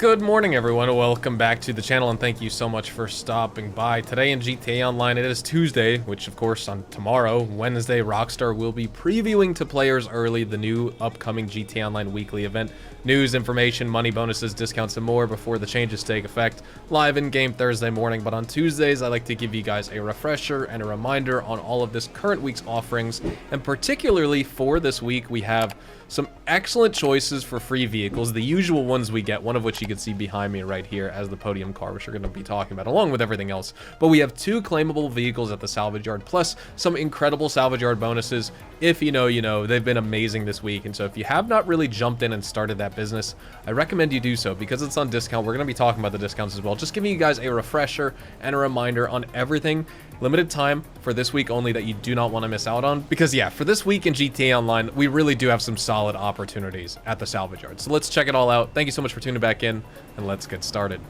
Good morning, everyone. Welcome back to the channel, and thank you so much for stopping by. Today in GTA Online, it is Tuesday, which of course on tomorrow, Wednesday, Rockstar will be previewing to players early the new upcoming GTA Online weekly event. News, information, money, bonuses, discounts, and more before the changes take effect. Live in-game Thursday morning, but on Tuesdays, I like to give you guys a refresher and a reminder on all of this current week's offerings, and particularly for this week, we have some excellent choices for free vehicles, the usual ones we get, one of which you can see behind me right here as the podium car, which we're going to be talking about, along with everything else. But we have 2 claimable vehicles at the Salvage Yard, plus some incredible Salvage Yard bonuses. If you know, you know. They've been amazing this week, and so if you have not really jumped in and started that business, I recommend you do so, because it's on discount. We're going to be talking about the discounts as well, just giving you guys a refresher and a reminder on everything. Limited time for this week only that you do not want to miss out on, because yeah, for this week in GTA Online, we really do have some solid opportunities at the Salvage Yard. So let's check it all out. Thank you so much for tuning back in, and let's get started.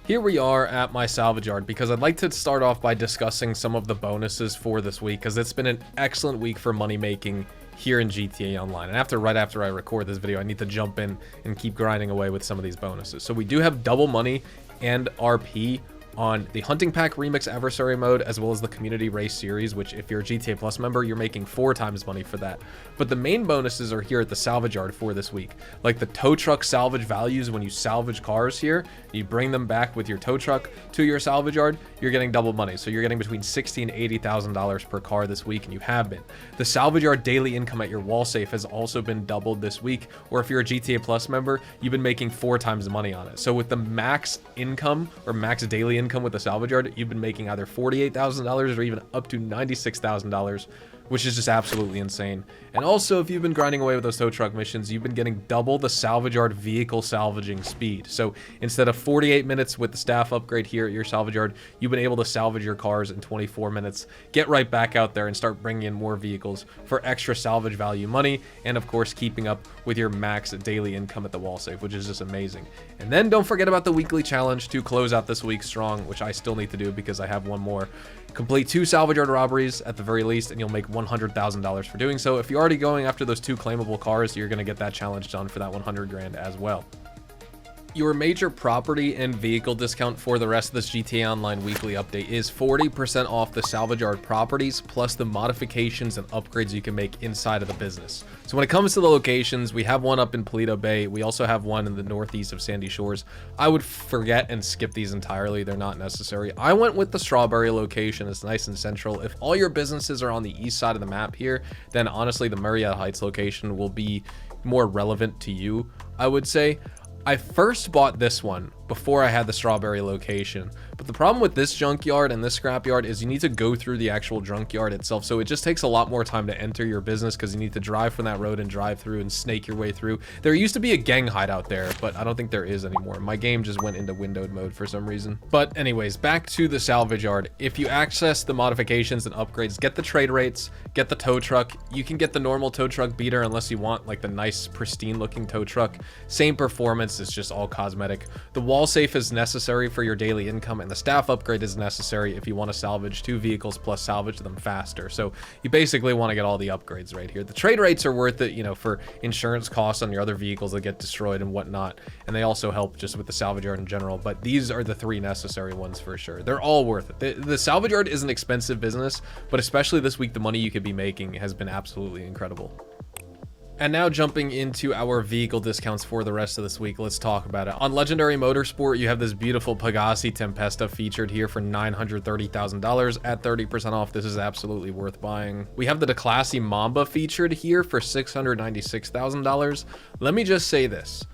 Here we are at my Salvage Yard, because I'd like to start off by discussing some of the bonuses for this week, because it's been an excellent week for money making here in GTA Online. And right after I record this video, I need to jump in and keep grinding away with some of these bonuses. So we do have double money and RP on the Hunting Pack Remix Adversary Mode, as well as the Community Race Series, which if you're a GTA Plus member, you're making 4 times money for that. But the main bonuses are here at the Salvage Yard for this week. Like the tow truck salvage values, when you salvage cars here, you bring them back with your tow truck to your Salvage Yard, you're getting double money. So you're getting between $60,000 and $80,000 per car this week, and you have been. The Salvage Yard daily income at your wall safe has also been doubled this week, or if you're a GTA Plus member, you've been making 4 times the money on it. So with the max income or max daily income with the Salvage Yard, you've been making either $48,000 or even up to $96,000, which is just absolutely insane. And also, if you've been grinding away with those tow truck missions, you've been getting double the Salvage Yard vehicle salvaging speed. So instead of 48 minutes with the staff upgrade here at your Salvage Yard, you've been able to salvage your cars in 24 minutes, get right back out there and start bringing in more vehicles for extra salvage value money, and of course keeping up with your max daily income at the wall safe, which is just amazing. And then don't forget about the weekly challenge to close out this week strong, which I still need to do because I have one more. Complete 2 Salvage Yard robberies at the very least, and you'll make $100,000 for doing so. If you're already going after those 2 claimable cars, you're going to get that challenge done for that 100 grand as well. Your major property and vehicle discount for the rest of this GTA Online weekly update is 40% off the Salvage Yard properties, plus the modifications and upgrades you can make inside of the business. So when it comes to the locations, we have one up in Paleto Bay. We also have one in the northeast of Sandy Shores. I would forget and skip these entirely. They're not necessary. I went with the Strawberry location. It's nice and central. If all your businesses are on the east side of the map here, then honestly, the Murrieta Heights location will be more relevant to you, I would say. I first bought this one before I had the Strawberry location, but the problem with this junkyard and this scrapyard is you need to go through the actual junkyard itself, so it just takes a lot more time to enter your business because you need to drive from that road and drive through and snake your way through. There used to be a gang hideout there, but I don't think there is anymore. My game just went into windowed mode for some reason. But anyways, back to the Salvage Yard. If you access the modifications and upgrades, get the trade rates, get the tow truck. You can get the normal tow truck beater unless you want like the nice pristine looking tow truck. Same performance, it's just all cosmetic. The wall safe is necessary for your daily income, and the staff upgrade is necessary if you want to salvage 2 vehicles plus salvage them faster. So you basically want to get all the upgrades right here. The trade rates are worth it, you know, for insurance costs on your other vehicles that get destroyed and whatnot, and they also help just with the Salvage Yard in general, but these are the 3 necessary ones for sure. They're all worth it. The Salvage Yard is an expensive business, but especially this week, the money you could be making has been absolutely incredible. And now jumping into our vehicle discounts for the rest of this week, let's talk about it. On Legendary Motorsport, you have this beautiful Pegassi Tempesta featured here for $930,000 at 30% off. This is absolutely worth buying. We have the Declassy Mamba featured here for $696,000. Let me just say this.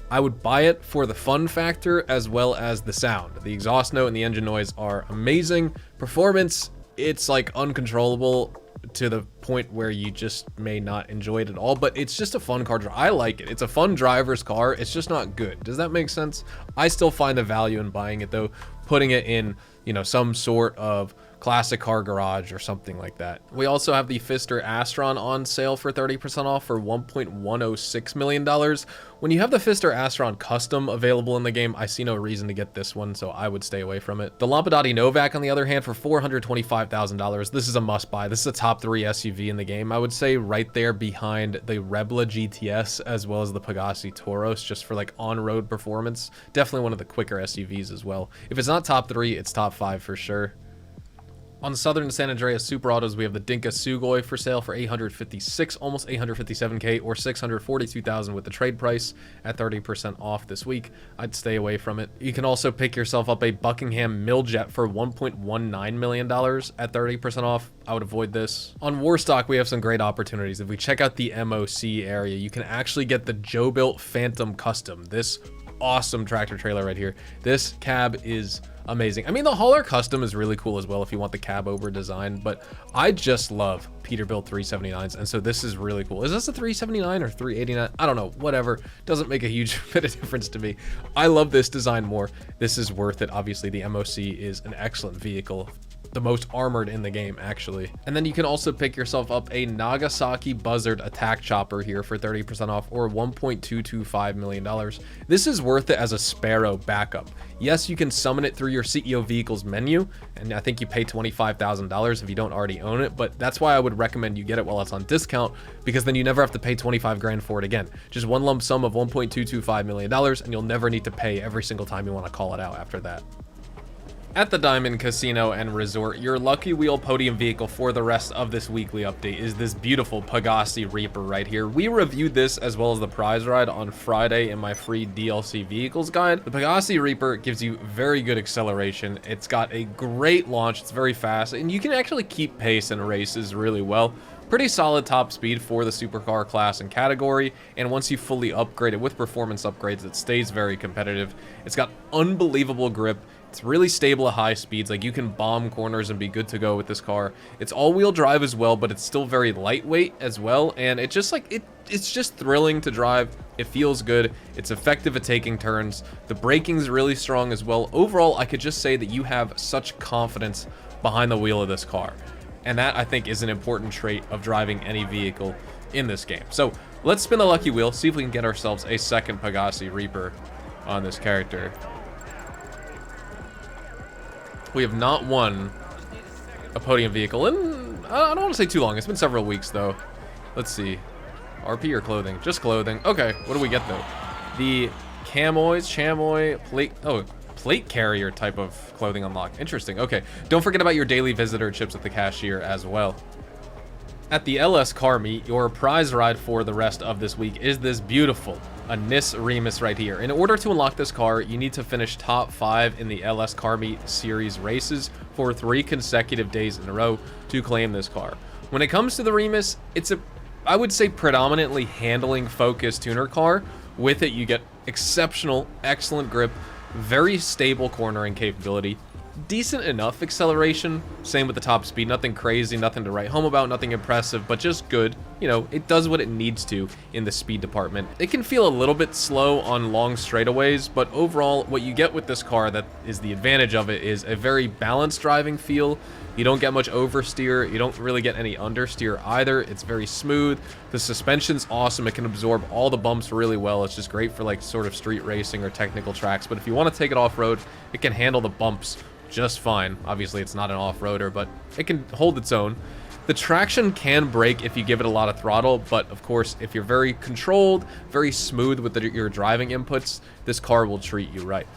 I would buy it for the fun factor as well as the sound. The exhaust note and the engine noise are amazing. Performance, it's like uncontrollable to the point where you just may not enjoy it at all, but it's just a fun car. I like it. It's a fun driver's car. It's just not good. Does that make sense? I still find the value in buying it though, putting it in, you know, some sort of classic car garage or something like that. We also have the Pfister Astron on sale for 30% off for $1.106 million. When you have the Pfister Astron Custom available in the game, I see no reason to get this one, so I would stay away from it. The Lampadati Novak, on the other hand, for $425,000. This is a must-buy. This is a top 3 SUV in the game. I would say right there behind the Rebla GTS as well as the Pegassi Toros, just for like on-road performance. Definitely one of the quicker SUVs as well. If it's not top 3, it's top 5 for sure. On Southern San Andreas Super Autos, we have the Dinka Sugoi for sale for 856, almost 857K, or 642,000 with the trade price at 30% off this week. I'd stay away from it. You can also pick yourself up a Buckingham Milljet for $1.19 million at 30% off. I would avoid this. On Warstock, we have some great opportunities. If we check out the MOC area, you can actually get the Joe Built Phantom Custom. This awesome tractor trailer right here. This cab is amazing. I mean, the hauler custom is really cool as well if you want the cab over design, but I just love Peterbilt 379s, and so this is really cool. Is this a 379 or 389? I don't know, whatever. Doesn't make a huge bit of difference to me. I love this design more. This is worth it. Obviously, the MOC is an excellent vehicle. The most armored in the game, actually. And then you can also pick yourself up a Nagasaki Buzzard attack chopper here for 30% off, or $1.225 million. This is worth it as a Sparrow backup. Yes, you can summon it through your CEO vehicles menu, and I think you pay $25,000 if you don't already own it, but that's why I would recommend you get it while it's on discount, because then you never have to pay 25 grand for it again. Just one lump sum of $1.225 million, and you'll never need to pay every single time you want to call it out after that. At the Diamond Casino and Resort, your Lucky Wheel podium vehicle for the rest of this weekly update is this beautiful Pegassi Reaper right here. We reviewed this as well as the prize ride on Friday in my free DLC vehicles guide. The Pegassi Reaper gives you very good acceleration. It's got a great launch. It's very fast, and you can actually keep pace in races really well. Pretty solid top speed for the supercar class and category, and once you fully upgrade it with performance upgrades, it stays very competitive. It's got unbelievable grip. It's really stable at high speeds. Like, you can bomb corners and be good to go with this car. It's all-wheel drive as well, but it's still very lightweight as well, and it just like it's just thrilling to drive. It feels good. It's effective at taking turns. The braking's really strong as well. Overall, I could just say that you have such confidence behind the wheel of this car. And that, I think, is an important trait of driving any vehicle in this game. So let's spin the lucky wheel, see if we can get ourselves a second Pegassi Reaper on this character. We have not won a podium vehicle in, I don't want to say too long. It's been several weeks, though. Let's see. RP or clothing? Just clothing. Okay, what do we get, though? The chamois, plate carrier type of clothing unlock. Interesting. Okay, don't forget about your daily visitor chips at the cashier as well. At the LS car meet, your prize ride for the rest of this week is this beautiful Nis Remus right here. In order to unlock this car, you need to finish top 5 in the LS car meet series races for 3 consecutive days in a row to claim this car. When it comes to the Remus, it's I would say predominantly handling focused tuner car. With it, you get exceptional, excellent grip, very stable cornering capability, decent enough acceleration, same with the top speed, nothing crazy, nothing to write home about, nothing impressive, but just good. You know, it does what it needs to in the speed department. It can feel a little bit slow on long straightaways, but overall, what you get with this car that is the advantage of it is a very balanced driving feel. You don't get much oversteer, you don't really get any understeer either. It's very smooth. The suspension's awesome. It can absorb all the bumps really well. It's just great for like sort of street racing or technical tracks, but if you want to take it off-road, it can handle the bumps just fine. Obviously, it's not an off-roader, but it can hold its own. The traction can break if you give it a lot of throttle, but of course, if you're very controlled, very smooth with your driving inputs, this car will treat you right.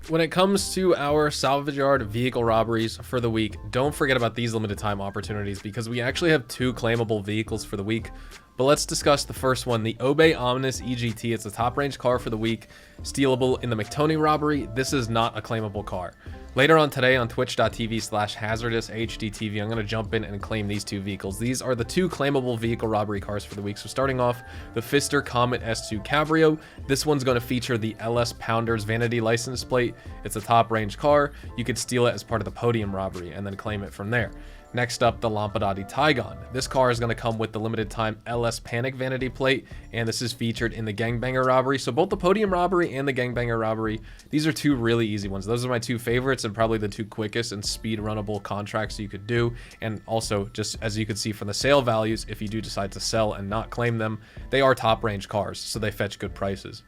When it comes to our salvage yard vehicle robberies for the week, don't forget about these limited time opportunities because we actually have 2 claimable vehicles for the week. But let's discuss the first one, the Obey Omnis EGT. It's a top range car for the week, stealable in the McToney robbery. This is not a claimable car. Later on today on twitch.tv/hazardoushdtv, I'm going to jump in and claim these 2 vehicles. These are the 2 claimable vehicle robbery cars for the week. So starting off, the Pfister Comet S2 Cabrio. This one's going to feature the LS Pounders vanity license plate. It's a top range car. You could steal it as part of the podium robbery and then claim it from there. Next up, the Lampadati Tygon. This car is going to come with the limited time LS Panic vanity plate, and this is featured in the Gangbanger robbery. So both the podium robbery and the Gangbanger robbery, these are two really easy ones. Those are my two favorites and probably the two quickest and speed runnable contracts you could do. And also, just as you can see from the sale values, if you do decide to sell and not claim them, they are top range cars, so they fetch good prices.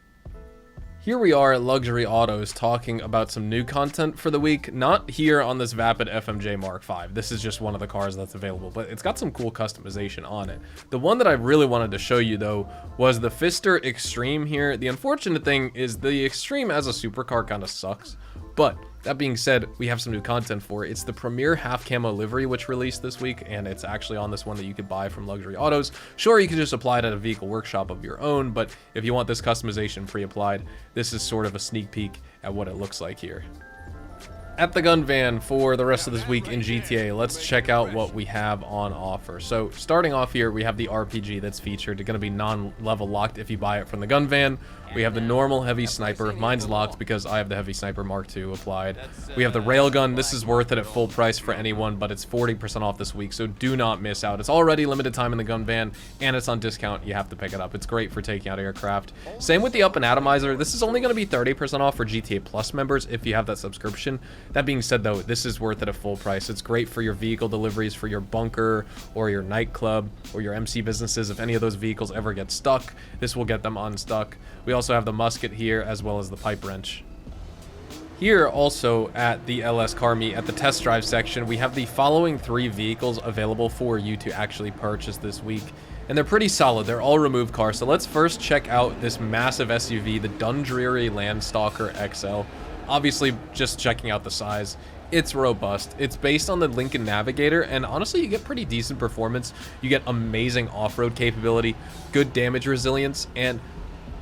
Here we are at Luxury Autos talking about some new content for the week, not here on this Vapid FMJ Mark V. This is just one of the cars that's available, but it's got some cool customization on it. The one that I really wanted to show you though was the Pfister Extreme here. The unfortunate thing is the Extreme as a supercar kind of sucks, but that being said, we have some new content for it. It's the Premier Half Camo livery which released this week, and it's actually on this one that you could buy from Luxury Autos. Sure, you can just apply it at a vehicle workshop of your own, but if you want this customization pre-applied, this is sort of a sneak peek at what it looks like here. At the gun van for the rest of this week in GTA, let's check out what we have on offer. So starting off here, we have the RPG that's featured. It's going to be non-level locked if you buy it from the gun van. We have the normal heavy sniper. Mine's locked because I have the heavy sniper Mark II applied. We have the railgun. This is worth it at full price for anyone, but it's 40% off this week, so do not miss out. It's already limited time in the gun van, and it's on discount. You have to pick it up. It's great for taking out aircraft. Same with the Up and Atomizer. This is only going to be 30% off for GTA Plus members if you have that subscription. That being said, though, this is worth it at full price. It's great for your vehicle deliveries, for your bunker or your nightclub or your MC businesses. If any of those vehicles ever get stuck, this will get them unstuck. We also have the musket here as well as the pipe wrench. Here also at the LS Car Meet at the test drive section, we have the following 3 vehicles available for you to actually purchase this week. And they're pretty solid. They're all removed cars. So let's first check out this massive SUV, the Dundreary Landstalker XL. Obviously, just checking out the size, it's robust. It's based on the Lincoln Navigator, and honestly, you get pretty decent performance. You get amazing off-road capability, good damage resilience, and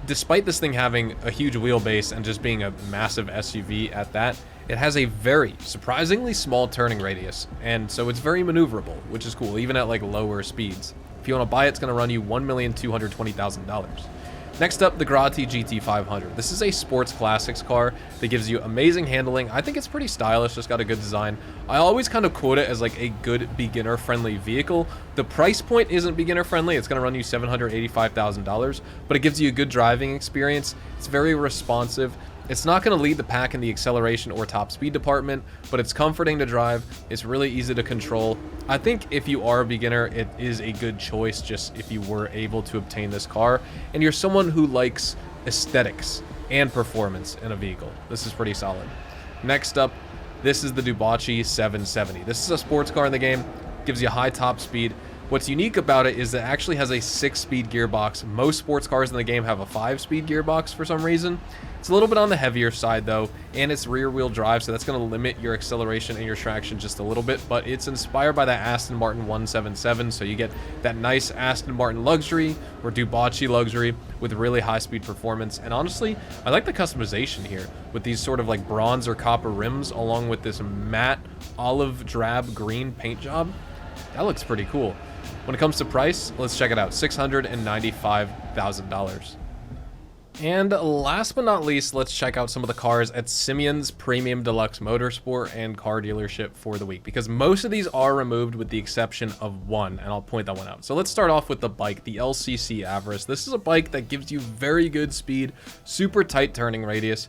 despite this thing having a huge wheelbase and just being a massive SUV at that, it has a very surprisingly small turning radius, and so it's very maneuverable, which is cool, even at like lower speeds. If you want to buy it, it's going to run you $1,220,000. Next up, the Grotti GT500. This is a sports classics car that gives you amazing handling. I think it's pretty stylish, just got a good design. I always kind of quote it as like a good beginner-friendly vehicle. The price point isn't beginner-friendly. It's going to run you $785,000, but it gives you a good driving experience. It's very responsive. It's not going to lead the pack in the acceleration or top speed department, but it's comforting to drive. It's really easy to control. I think if you are a beginner, it is a good choice just if you were able to obtain this car and you're someone who likes aesthetics and performance in a vehicle. This is pretty solid. Next up, this is the Dubachi 770. This is a sports car in the game, gives you high top speed. What's unique about it is that it actually has a 6-speed gearbox. Most sports cars in the game have a 5-speed gearbox for some reason. It's a little bit on the heavier side though, and it's rear-wheel drive, so that's going to limit your acceleration and your traction just a little bit, but it's inspired by that Aston Martin 177, so you get that nice Aston Martin luxury or Dubachi luxury with really high-speed performance. And honestly, I like the customization here with these sort of like bronze or copper rims along with this matte olive drab green paint job. That looks pretty cool. When it comes to price, let's check it out, $695,000. And last but not least, let's check out some of the cars at Simeon's Premium Deluxe Motorsport and Car Dealership for the week, because most of these are removed with the exception of one, and I'll point that one out. So let's start off with the bike, the LCC Avarice. This is a bike that gives you very good speed, super tight turning radius,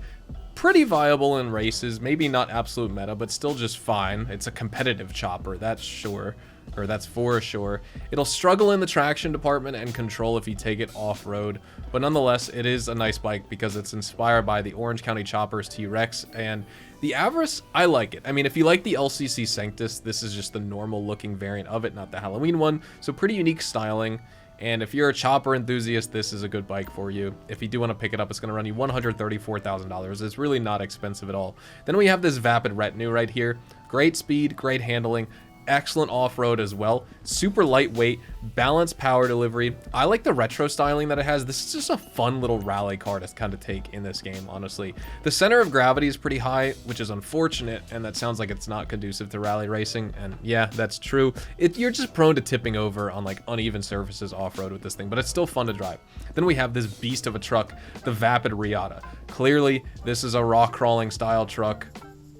pretty viable in races, maybe not absolute meta, but still just fine. It's a competitive chopper, that's sure. Or that's for sure. It'll struggle in the traction department and control if you take it off-road, but nonetheless, it is a nice bike because it's inspired by the Orange County Choppers T-Rex, and the Avarice, I like it. I mean, if you like the LCC Sanctus, this is just the normal looking variant of it, not the Halloween one, so pretty unique styling. And if you're a chopper enthusiast, this is a good bike for you. If you do want to pick it up, it's going to run you $134,000. It's really not expensive at all. Then we have this Vapid Retinue right here. Great speed, great handling, excellent off-road as well, super lightweight, balanced power delivery. I like the retro styling that it has. This is just a fun little rally car to kind of take in this game, honestly. The center of gravity is pretty high, which is unfortunate, and that sounds like it's not conducive to rally racing, and yeah, that's true. You're just prone to tipping over on like uneven surfaces off-road with this thing, but it's still fun to drive. Then we have this beast of a truck, the Vapid Riata. Clearly, this is a rock crawling style truck.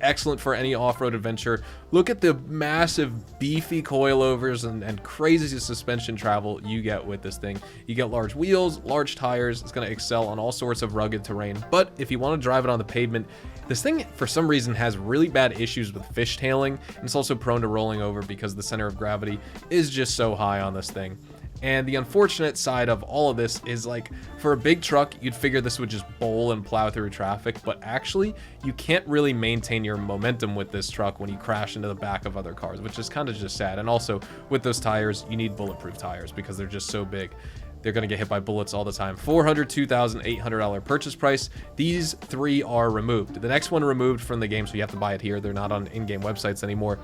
excellent for any off-road adventure. Look at the massive beefy coilovers and crazy suspension travel you get with this thing. You get large wheels, large tires. It's going to excel on all sorts of rugged terrain. But if you want to drive it on the pavement, this thing for some reason has really bad issues with fishtailing, and it's also prone to rolling over because the center of gravity is just so high on this thing. And the unfortunate side of all of this is, like, for a big truck, you'd figure this would just bowl and plow through traffic, but actually, you can't really maintain your momentum with this truck when you crash into the back of other cars, which is kind of just sad. And also, with those tires, you need bulletproof tires because they're just so big. They're going to get hit by bullets all the time. $402,800 purchase price. These three are removed. The next one removed from the game, so you have to buy it here. They're not on in-game websites anymore.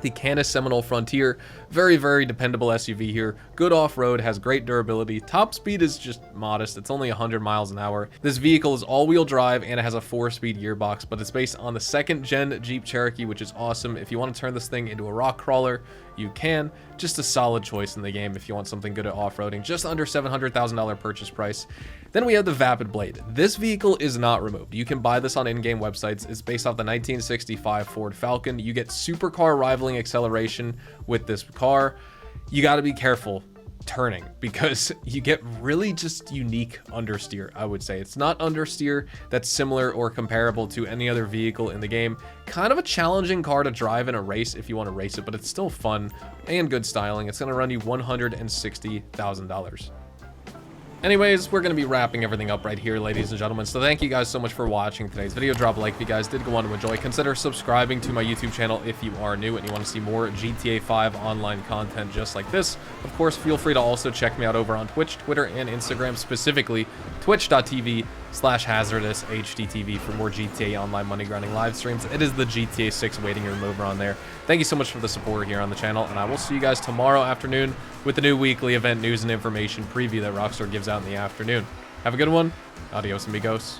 The Canis Seminole Frontier, very, very dependable SUV here. Good off-road, has great durability. Top speed is just modest. It's only 100 miles an hour. This vehicle is all-wheel drive and it has a 4-speed gearbox, but it's based on the 2nd-gen Jeep Cherokee, which is awesome. If you want to turn this thing into a rock crawler, you can. Just a solid choice in the game if you want something good at off-roading. Just under $700,000 purchase price. Then we have the Vapid Blade. This vehicle is not removed. You can buy this on in-game websites. It's based off the 1965 Ford Falcon. You get supercar rivaling acceleration with this car. You got to be careful turning because you get really just unique understeer. I would say it's not understeer that's similar or comparable to any other vehicle in the game. Kind of a challenging car to drive in a race if you want to race it, but it's still fun and good styling. It's going to run you $160,000. Anyways, we're going to be wrapping everything up right here, ladies and gentlemen. So thank you guys so much for watching today's video. Drop a like if you guys did go on to enjoy. Consider subscribing to my YouTube channel if you are new and you want to see more GTA 5 online content just like this. Of course, feel free to also check me out over on Twitch, Twitter, and Instagram, specifically twitch.tv/hazardoushdtv for more GTA Online money grinding live streams. It is the GTA 6 waiting room over on there. Thank you so much for the support here on the channel, and I will see you guys tomorrow afternoon with the new weekly event news and information preview that Rockstar gives out in the afternoon. Have a good one. Adios, amigos.